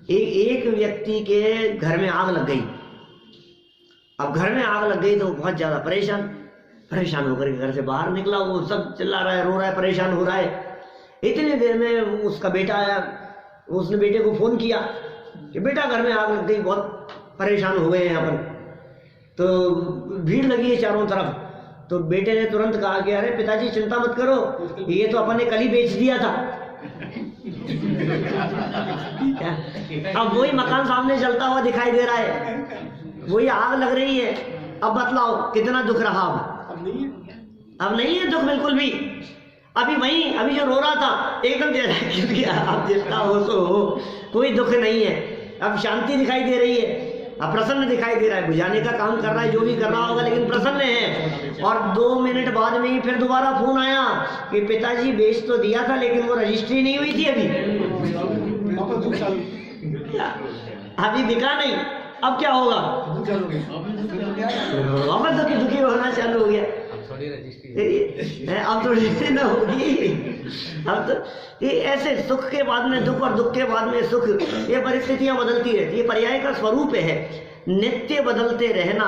Speaker 1: एक व्यक्ति के घर में आग लग गई। अब घर में आग लग गई तो बहुत ज्यादा परेशान होकर घर से बाहर निकला। वो सब चिल्ला रहा है, रो रहा है, परेशान हो रहा है। इतनी देर में उसका बेटा आया। उसने बेटे को फोन किया कि बेटा घर में आग लग गई, बहुत परेशान हो गए हैं अपन, तो भीड़ लगी है चारों तरफ। तो बेटे ने तुरंत कहा कि अरे पिताजी चिंता मत करो, ये तो अपन ने कल ही बेच दिया था। अब वही मकान सामने चलता हुआ दिखाई दे रहा है, वही आग लग रही है। अब बतलाओ कितना दुख रहा। अब नहीं है दुख बिल्कुल भी। अभी जो रो रहा था एकदम आप जितना हो तो हो, कोई दुख नहीं है। अब शांति दिखाई दे रही है, अब प्रसन्न दिखाई दे रहा है। बुझाने का काम कर रहा है, जो भी कर रहा होगा, लेकिन प्रसन्न है। और 2 मिनट बाद में ही फिर दोबारा फोन आया कि पिताजी बेच तो दिया था लेकिन वो रजिस्ट्री नहीं हुई थी अभी बिका नहीं। अब क्या होगा? वापस दुखी होना चालू हो गया। अब थोड़ी ना होगी। अब तो ये ऐसे सुख के बाद में दुख और दुख के बाद में सुख, ये परिस्थितियां बदलती रहती है। पर्याय का स्वरूप है। नित्य बदलते रहना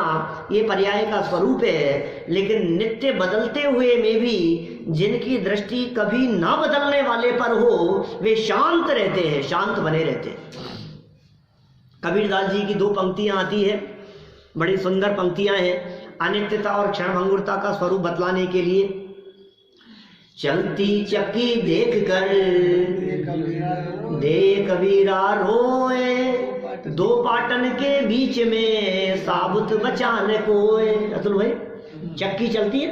Speaker 1: ये पर्याय का स्वरूप है। लेकिन नित्य बदलते हुए में भी जिनकी दृष्टि कभी ना बदलने वाले पर हो, वे शांत रहते हैं, शांत बने रहते हैं। कबीरदास जी की 2 पंक्तियां आती है, बड़ी सुंदर पंक्तियां हैं अनित्यता और क्षणभंगुरता का स्वरूप बतलाने के लिए। चलती चक्की देख कर दे कबीरा रोए, 2 पाटन के बीच में साबुत बचाने कोए। अतुल भाई, चक्की चलती है,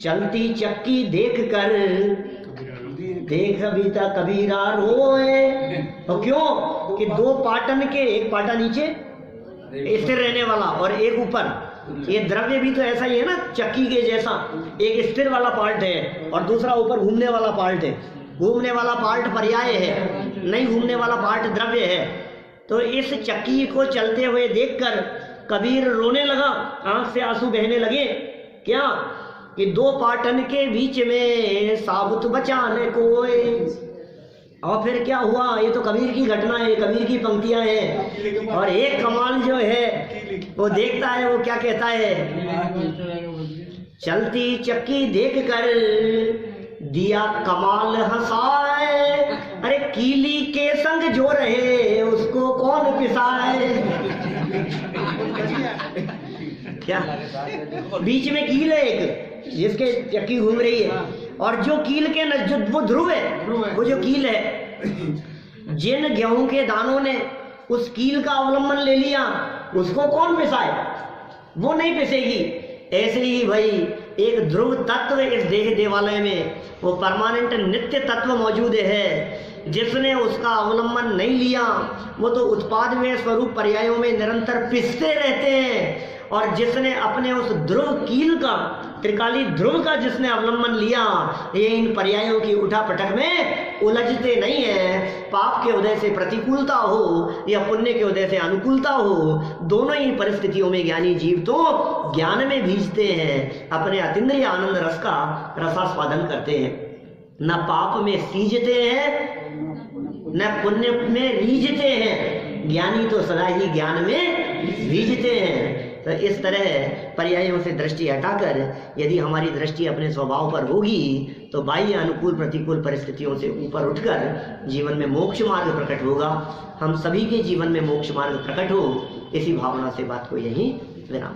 Speaker 1: चलती चक्की देख कर देख बीता कबीरा रोए। तो क्यों कि 2 पाटन के, एक पाटा नीचे स्थिर रहने वाला और एक ऊपर। ये द्रव्य भी तो ऐसा ही है ना, चक्की के जैसा। एक स्थिर वाला पार्ट है और दूसरा ऊपर घूमने वाला पार्ट है। घूमने वाला पार्ट पर्याय है, नहीं घूमने वाला पार्ट द्रव्य है। तो इस चक्की को चलते हुए देखकर कबीर रोने लगा, आंख से आंसू बहने लगे। क्या कि 2 पाटन के बीच में साबुत बचाने कोई। और फिर क्या हुआ? ये तो कबीर की घटना है, कबीर की पंक्तियां हैं। और एक कमाल जो है वो देखता है, वो क्या कहता है? चलती चक्की देख कर दिया कमाल हंसाए, अरे कीली के संग जो रहे उसको कौन पिसाए। क्या बीच में कील है एक, जिसके चक्की घूम रही है, और जो कील के जो वो ध्रुव है, वो जो कील है, जिन गेहूं के दानों ने उस कील का अवलंबन ले लिया उसको कौन पिसाए? वो नहीं पिसेगी। ऐसे ही भाई एक ध्रुव तत्व इस देह देवालय में, वो परमानेंट नित्य तत्व मौजूद है, जिसने उसका अवलंबन नहीं लिया वो तो उत्पाद में स्वरूप पर्यायों में निरंतर पिसते रहते हैं। और जिसने अपने उस ध्रुव कील का, त्रिकाली ध्रुव का जिसने अवलंबन लिया, ये इन पर्यायों की उठापटक में उलझते नहीं है। पाप के उदय से प्रतिकूलता हो या पुण्य के उदय से अनुकूलता हो, दोनों ही परिस्थितियों में ज्ञानी जीव तो ज्ञान में भीजते हैं, अपने अतीन्द्रिय आनंद रस का रसास्वादन करते हैं। न पाप में सीजते हैं न पुण्य में रीझते हैं, ज्ञानी तो सदा ही ज्ञान में रीझते हैं। तो इस तरह पर्यायों से दृष्टि हटाकर यदि हमारी दृष्टि अपने स्वभाव पर होगी तो बाह्य अनुकूल प्रतिकूल परिस्थितियों से ऊपर उठकर जीवन में मोक्ष मार्ग प्रकट होगा। हम सभी के जीवन में मोक्ष मार्ग प्रकट हो, इसी भावना से बात को यही विराम।